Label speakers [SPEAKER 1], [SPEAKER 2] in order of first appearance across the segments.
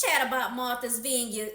[SPEAKER 1] chat about Martha's Vineyard.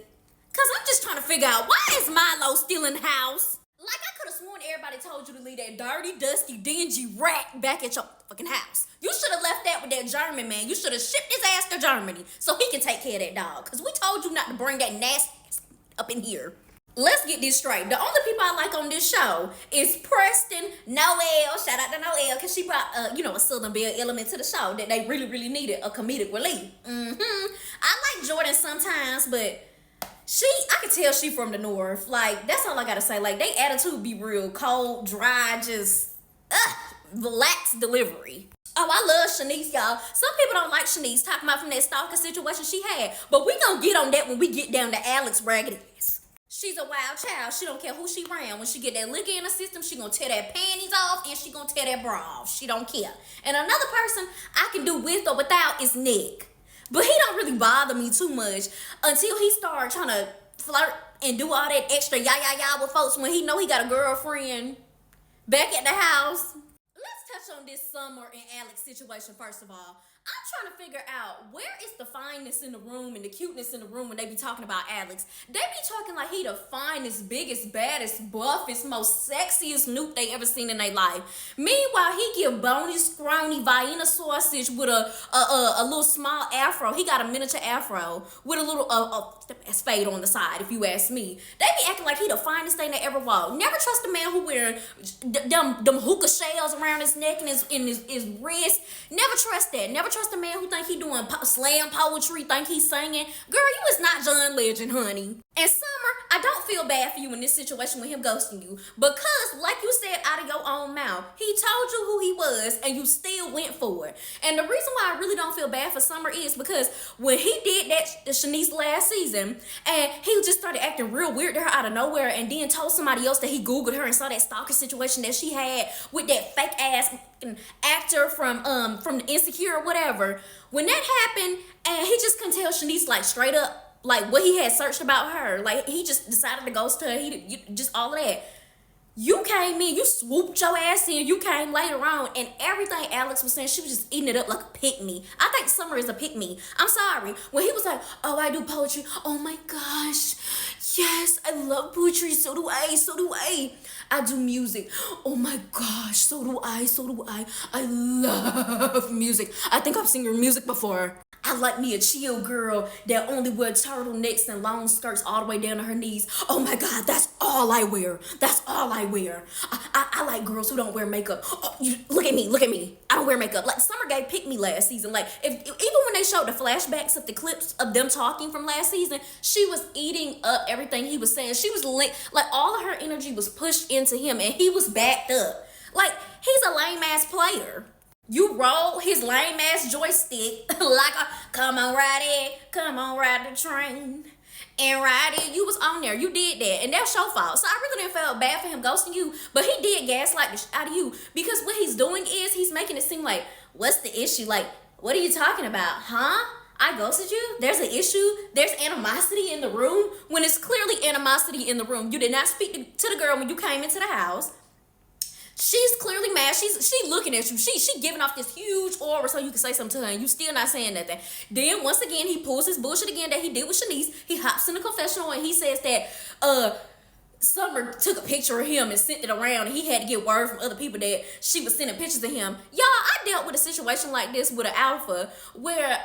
[SPEAKER 1] Cause I'm just trying to figure out why is Milo still in the house? Like I could have sworn everybody told you to leave that dirty, dusty, dingy rat back at your fucking house. You should have left that with that German man. You should have shipped his ass to Germany so he can take care of that dog. Cause we told you not to bring that nasty ass up in here. Let's get this straight. The only people I like on this show is Preston, Noelle. Shout out to Noelle because she brought, a Southern Belle element to the show that they really, really needed, a comedic relief. I like Jordan sometimes, but I can tell she from the north. Like, that's all I gotta say. Like, they attitude be real cold, dry, just, lax delivery. Oh, I love Shanice, y'all. Some people don't like Shanice, talking about from that stalker situation she had. But we gonna get on that when we get down to Alex raggedy ass. She's a wild child. She don't care who she around. When she get that liquor in her system, she gonna tear that panties off and she gonna tear that bra off. She don't care. And another person I can do with or without is Nick. But he don't really bother me too much until he started trying to flirt and do all that extra yah with folks when he know he got a girlfriend back at the house. Let's touch on this Summer and Alex situation first of all. I'm trying to figure out where is the fineness in the room and the cuteness in the room when they be talking about Alex. They be talking like he the finest, biggest, baddest, buffest, most sexiest nuke they ever seen in their life. Meanwhile, he give bony, scrawny Vienna sausage with a little small afro. He got a miniature afro with a little fade on the side, if you ask me. They be acting like he the finest thing they ever walked. Never trust a man who wearing them hookah shells around his neck and his wrist. Never trust that. Never trust a man who think he doing slam poetry, think he's singing. Girl, you is not John Legend, honey. And Summer, I don't feel bad for you in this situation with him ghosting you. Because, like you said out of your own mouth, he told you who he was and you still went for it. And the reason why I really don't feel bad for Summer is because when he did that to Shanice last season, and he just started acting real weird to her out of nowhere and then told somebody else that he Googled her and saw that stalker situation that she had with that fake ass actor from the Insecure or whatever. When that happened and he just couldn't tell Shanice like straight up like what he had searched about her, like he just decided to ghost her, just all of that. You came in, you swooped your ass in, you came later on, and everything Alex was saying, she was just eating it up like a pick-me. I think Summer is a pick-me. I'm sorry. When he was like, oh, I do poetry. Oh my gosh. Yes, I love poetry. So do I. I do music. Oh my gosh. So do I. I love music. I think I've seen your music before. I like me a chill girl that only wears turtlenecks and long skirts all the way down to her knees. Oh my God, that's all I wear. I like girls who don't wear makeup. Oh, look at me. I don't wear makeup. Like Summer Gay picked me last season. Like even when they showed the flashbacks of the clips of them talking from last season, she was eating up everything he was saying. She was like all of her energy was pushed into him and he was backed up. Like he's a lame ass player. You roll his lame ass joystick like come on ride the train and ride it. You was on there, you did that, and that's your fault. So I really didn't feel bad for him ghosting you, but he did gaslight the shit out of you because what he's doing is he's making it seem like, what's the issue? Like, what are you talking about? Huh? I ghosted you? There's an issue? There's animosity in the room? When it's clearly animosity in the room. You did not speak to the girl when you came into the house. She's clearly mad. She looking at you. She giving off this huge aura so you can say something to her and you still not saying nothing. Then once again, he pulls his bullshit again that he did with Shanice. He hops in the confessional and he says that Summer took a picture of him and sent it around and he had to get word from other people that she was sending pictures of him. Y'all, I dealt with a situation like this with an alpha where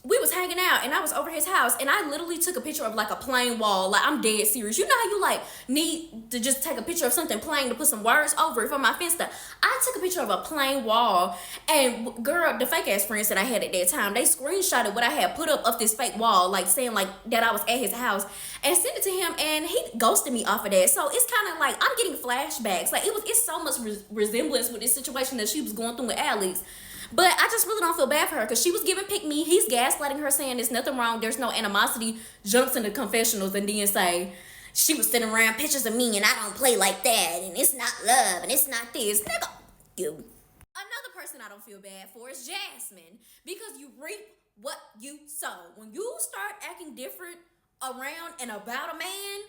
[SPEAKER 1] we was hanging out and I was over his house and I literally took a picture of like a plain wall. Like I'm dead serious. You know how you like need to just take a picture of something plain to put some words over it for my Finsta. I took a picture of a plain wall and girl, the fake ass friends that I had at that time, they screenshotted what I had put up of this fake wall, like saying like that I was at his house and sent it to him and he ghosted me off of that. So it's kind of like I'm getting flashbacks. Like it's so much resemblance with this situation that she was going through with Alex. But I just really don't feel bad for her because she was giving pick me. He's gaslighting her saying there's nothing wrong. There's no animosity. Jumps into confessionals and then say she was sending around pictures of me and I don't play like that. And it's not love and it's not this. Nigga, you. Another person I don't feel bad for is Jasmine because you reap what you sow. When you start acting different around and about a man,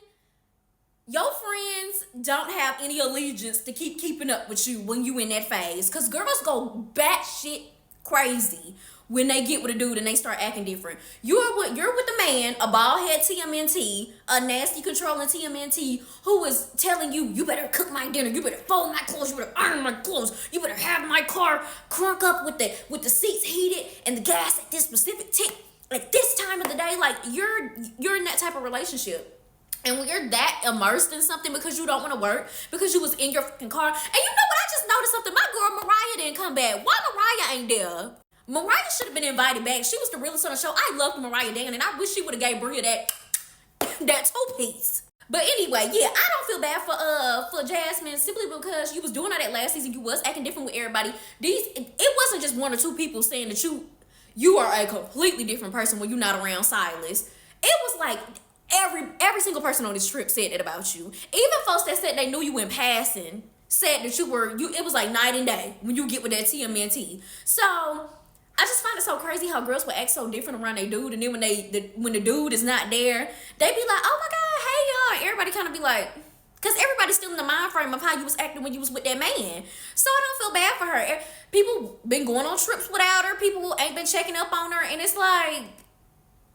[SPEAKER 1] your friends don't have any allegiance to keeping up with you when you in that phase. Because girls go batshit crazy when they get with a dude and they start acting different. You're with the man, a bald head TMNT, a nasty controlling TMNT who is telling you, you better cook my dinner, you better fold my clothes, you better iron my clothes, you better have my car crunk up with the seats heated and the gas at this specific tick at this time of the day. Like, you're in that type of relationship. And when you're that immersed in something because you don't want to work, because you was in your fucking car. And you know what? I just noticed something. My girl Mariah didn't come back. Why Mariah ain't there? Mariah should have been invited back. She was the realest on the show. I loved Mariah Dan, and I wish she would have gave Bria that two-piece. But anyway, yeah, I don't feel bad for Jasmine simply because you was doing all that last season. You was acting different with everybody. It wasn't just one or two people saying that you are a completely different person when you're not around Silas. It was like every single person on this trip said that about you. Even folks that said they knew you in passing said that it was like night and day when you get with that TMNT. So I just find it so crazy how girls will act so different around their dude, and then when the dude is not there, they be like, oh my god, hey y'all. Everybody kind of be like, because everybody's still in the mind frame of how you was acting when you was with that man. So I don't feel bad for her. People been going on trips without her. People ain't been checking up on her, and it's like,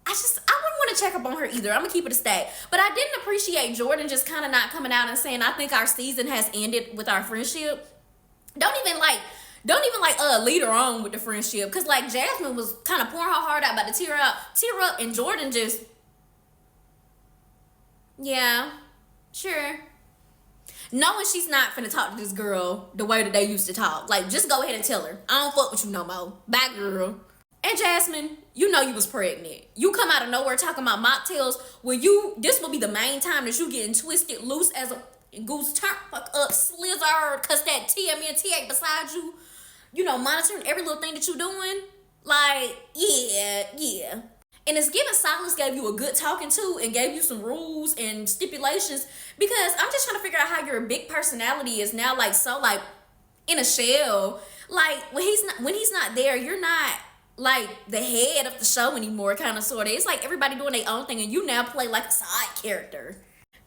[SPEAKER 1] I wouldn't want to check up on her either. I'm going to keep it a stack. But I didn't appreciate Jordan just kind of not coming out and saying, I think our season has ended with our friendship. Don't even lead her on with the friendship. Because like Jasmine was kind of pouring her heart out, about to tear up, and Jordan just, yeah, sure. Knowing she's not finna talk to this girl the way that they used to talk. Like, just go ahead and tell her, I don't fuck with you no more. Bye, girl. And Jasmine, you know you was pregnant. You come out of nowhere talking about mocktails when this will be the main time that you getting twisted loose as a goose, turn fuck up, slither, cause that TMNT ain't beside you, monitoring every little thing that you doing. Like, yeah. And it's given Silas gave you a good talking to and gave you some rules and stipulations, because I'm just trying to figure out how your big personality is now like so like in a shell. Like when he's not there, you're not like the head of the show anymore, kind of sort of. It's like everybody doing their own thing and you now play like a side character.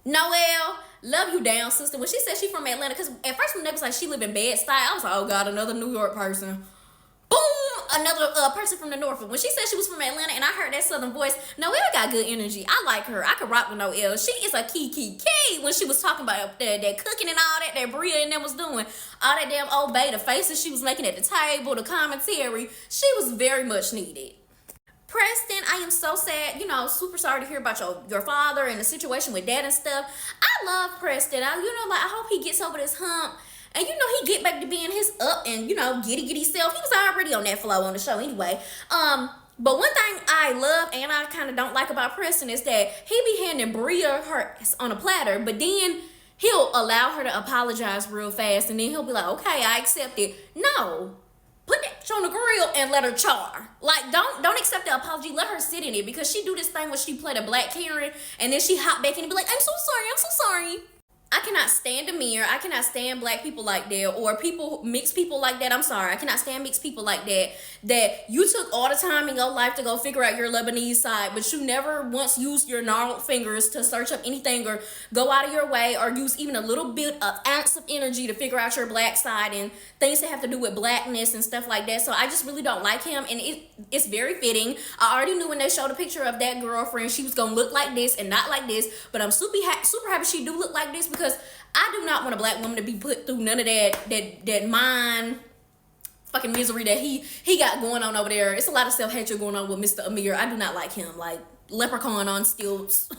[SPEAKER 1] Noelle, love you down, sister. When she said she from Atlanta, because at first when they was like she live in Bed-Stuy, I was like, oh god, another New York person. Boom, another person from the north. When she said she was from Atlanta and I heard that southern voice, Noelle got good energy. I like her. I could rock with Noelle. She is a key when she was talking about that cooking and all that Bria and them was doing. All that damn old bay, the faces she was making at the table, the commentary. She was very much needed. Preston, I am so sad, super sorry to hear about your father and the situation with dad and stuff. I love Preston. I hope he gets over this hump. And he get back to being his up and, giddy self. He was already on that flow on the show anyway. But one thing I love and I kind of don't like about Preston is that he be handing Bria her on a platter, but then he'll allow her to apologize real fast, and then he'll be like, okay, I accept it. No. Put that bitch on the grill and let her char. Like, don't accept the apology. Let her sit in it, because she do this thing where she play the black Karen and then she hop back in and be like, I'm so sorry. I cannot stand Amir. I cannot stand black people like that, or mixed people like that. I'm sorry. I cannot stand mixed people like that. That you took all the time in your life to go figure out your Lebanese side, but you never once used your gnarled fingers to search up anything or go out of your way or use even a little bit of ounce of energy to figure out your black side and things that have to do with blackness and stuff like that. So I just really don't like him, and it's very fitting. I already knew when they showed a picture of that girlfriend, she was going to look like this and not like this, but I'm super happy she do look like this, because I do not want a black woman to be put through none of that mind fucking misery that he got going on over there. It's a lot of self-hatred going on with Mr. Amir. I do not like him. Like leprechaun on stilts.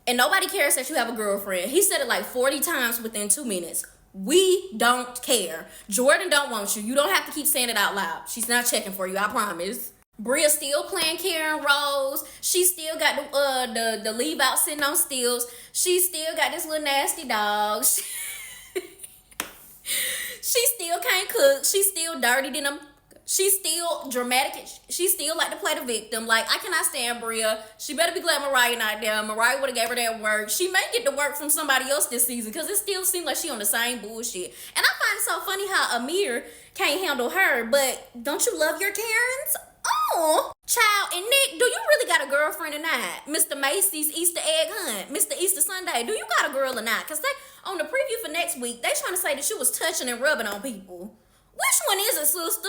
[SPEAKER 1] And nobody cares that you have a girlfriend. He said it like 40 times within 2 minutes. We don't care. Jordan don't want you. You don't have to keep saying it out loud. She's not checking for you, I promise. Bria still playing Karen Rose. She still got the leave out sitting on stilts. She still got this little nasty dog. She still can't cook. She's still dirty than them. She's still dramatic. She still like to play the victim. Like, I cannot stand Bria. She better be glad Mariah not there. Mariah would have gave her that work. She may get the work from somebody else this season, because it still seems like she on the same bullshit. And I find it so funny how Amir can't handle her, but don't you love your Karens? Oh, child. And Nick, do you really got a girlfriend or not? Mr. Macy's Easter egg hunt, Mr. Easter Sunday, do you got a girl or not? Because on the preview for next week, they trying to say that she was touching and rubbing on people. Which one is it, sister?